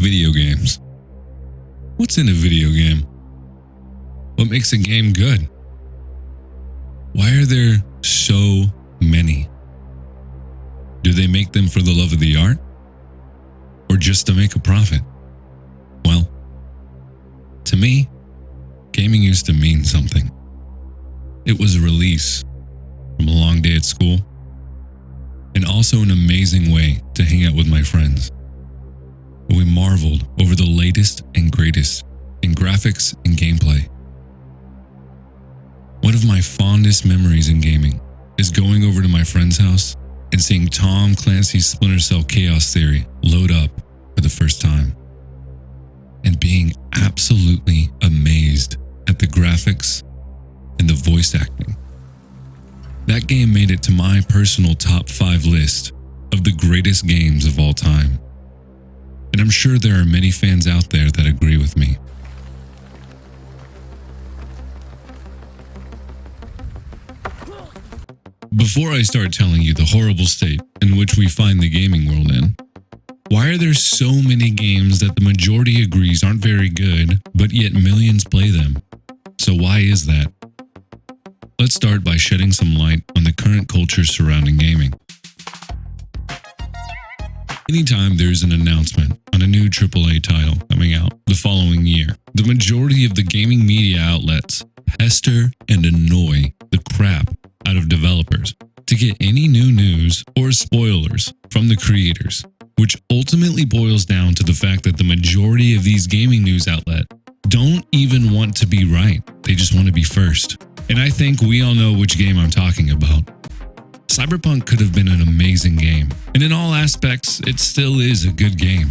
Video games. What's in a video game? What makes a game good? Why are there so many? Do they make them for the love of the art? Or just to make a profit? Well, to me, gaming used to mean something. It was a release from a long day at school, and also an amazing way to hang out with my friends. We marveled over the latest and greatest in graphics and gameplay. One of my fondest memories in gaming is going over to my friend's house and seeing Tom Clancy's Splinter Cell Chaos Theory load up for the first time, and being absolutely amazed at the graphics and the voice acting. That game made it to my personal top 5 list of the greatest games of all time. And I'm sure there are many fans out there that agree with me. Before I start telling you the horrible state in which we find the gaming world in, why are there so many games that the majority agrees aren't very good, but yet millions play them? So why is that? Let's start by shedding some light on the current culture surrounding gaming. Anytime there's an announcement on a new AAA title coming out the following year, the majority of the gaming media outlets pester and annoy the crap out of developers to get any new news or spoilers from the creators, which ultimately boils down to the fact that the majority of these gaming news outlets don't even want to be right. They just want to be first. And I think we all know which game I'm talking about. Cyberpunk could have been an amazing game, and in all aspects, it still is a good game.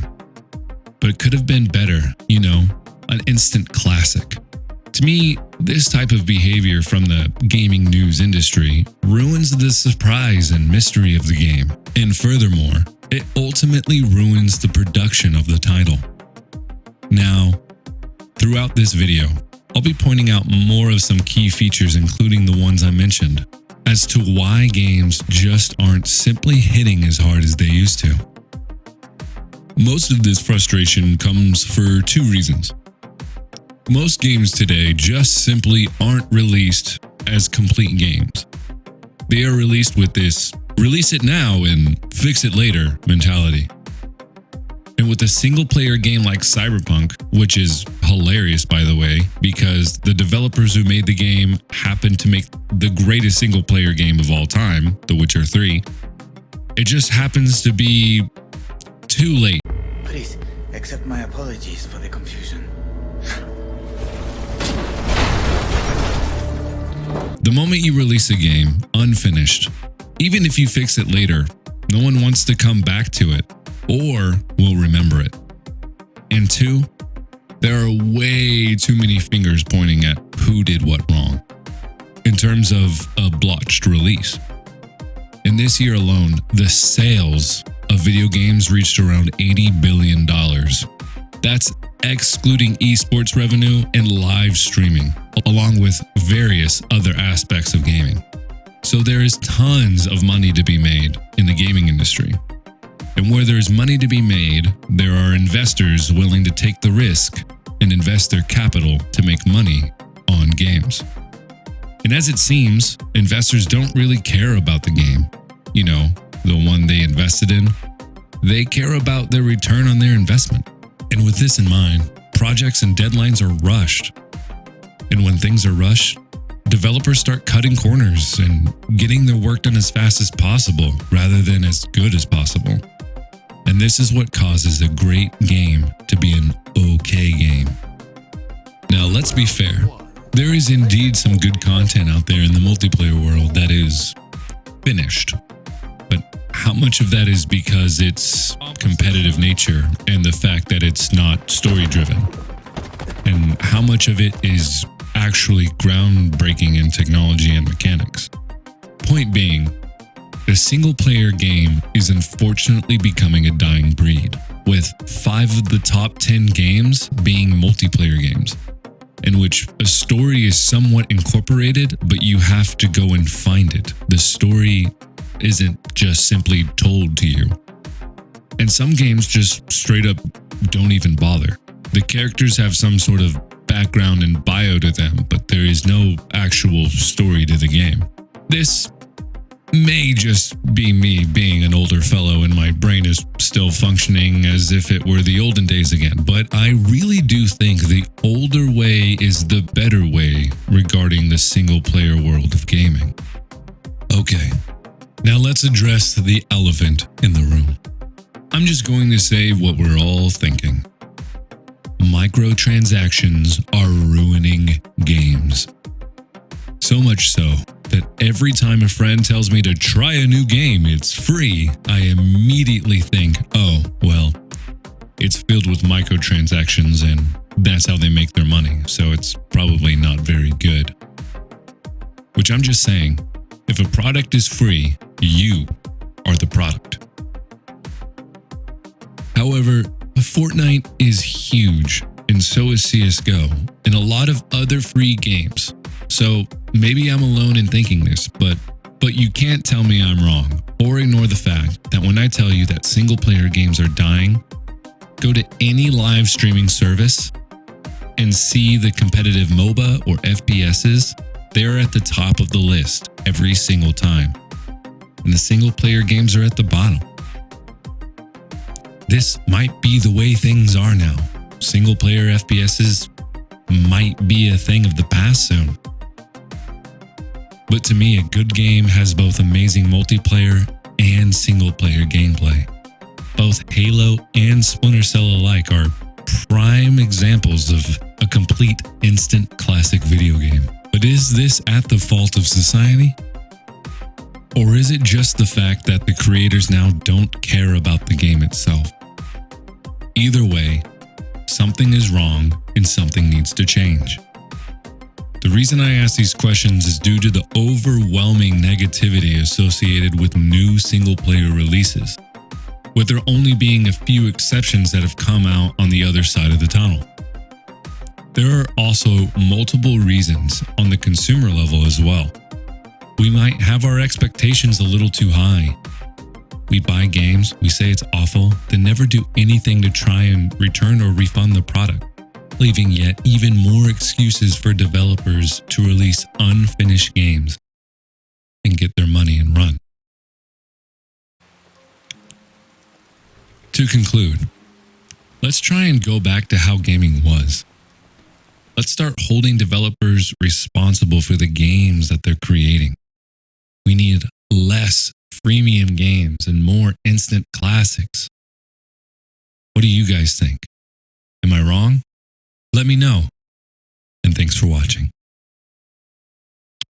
But it could have been better, an instant classic. To me, this type of behavior from the gaming news industry ruins the surprise and mystery of the game. And furthermore, it ultimately ruins the production of the title. Now, throughout this video, I'll be pointing out more of some key features, including the ones I mentioned, as to why games just aren't simply hitting as hard as they used to. Most of this frustration comes for 2 reasons. Most games today just simply aren't released as complete games. They are released with this release it now and fix it later mentality. And with a single-player game like Cyberpunk, which is hilarious by the way, because the developers who made the game happened to make the greatest single-player game of all time, The Witcher 3, it just happens to be too late. Please, accept my apologies for the confusion. The moment you release a game unfinished, even if you fix it later, no one wants to come back to it or will remember it. And 2, there are way too many fingers pointing at who did what wrong in terms of a blotched release. In this year alone, the sales of video games reached around $80 billion. That's excluding esports revenue and live streaming, along with various other aspects of gaming. So there is tons of money to be made in the gaming industry. And where there is money to be made, there are investors willing to take the risk and invest their capital to make money on games. And as it seems, investors don't really care about the game, the one they invested in. They care about their return on their investment. And with this in mind, projects and deadlines are rushed. And when things are rushed, developers start cutting corners and getting their work done as fast as possible rather than as good as possible. And this is what causes a great game to be an okay game. Now, let's be fair. There is indeed some good content out there in the multiplayer world that is finished. But how much of that is because it's competitive nature and the fact that it's not story-driven? And how much of it is actually groundbreaking in technology and mechanics? Point being, the single-player game is unfortunately becoming a dying breed, with 5 of the top 10 games being multiplayer games, in which a story is somewhat incorporated, but you have to go and find it. The story isn't just simply told to you. And some games just straight up don't even bother. The characters have some sort of background and bio to them, but there is no actual story to the game. This may just be me being an older fellow and my brain is still functioning as if it were the olden days again, but I really do think the older way is the better way regarding the single-player world of gaming. Okay, now let's address the elephant in the room. I'm just going to say what we're all thinking. Microtransactions are ruining games. So much so that every time a friend tells me to try a new game, it's free, I immediately think, oh, well, it's filled with microtransactions and that's how they make their money, so it's probably not very good. Which I'm just saying, if a product is free, you are the product. However, Fortnite is huge, and so is CSGO, and a lot of other free games. So maybe I'm alone in thinking this, but you can't tell me I'm wrong or ignore the fact that when I tell you that single-player games are dying, go to any live streaming service and see the competitive MOBA or FPSs. They're at the top of the list every single time, and the single-player games are at the bottom. This might be the way things are now. Single-player FPSs might be a thing of the past soon. But to me, a good game has both amazing multiplayer and single-player gameplay. Both Halo and Splinter Cell alike are prime examples of a complete instant classic video game. But is this at the fault of society? Or is it just the fact that the creators now don't care about the game itself? Either way, something is wrong and something needs to change. The reason I ask these questions is due to the overwhelming negativity associated with new single-player releases, with there only being a few exceptions that have come out on the other side of the tunnel. There are also multiple reasons on the consumer level as well. We might have our expectations a little too high. We buy games, we say it's awful, then never do anything to try and return or refund the product, leaving yet even more excuses for developers to release unfinished games and get their money and run. To conclude, let's try and go back to how gaming was. Let's start holding developers responsible for the games that they're creating. We need less freemium games and more instant classics. What do you guys think? Am I wrong? Let me know. And thanks for watching.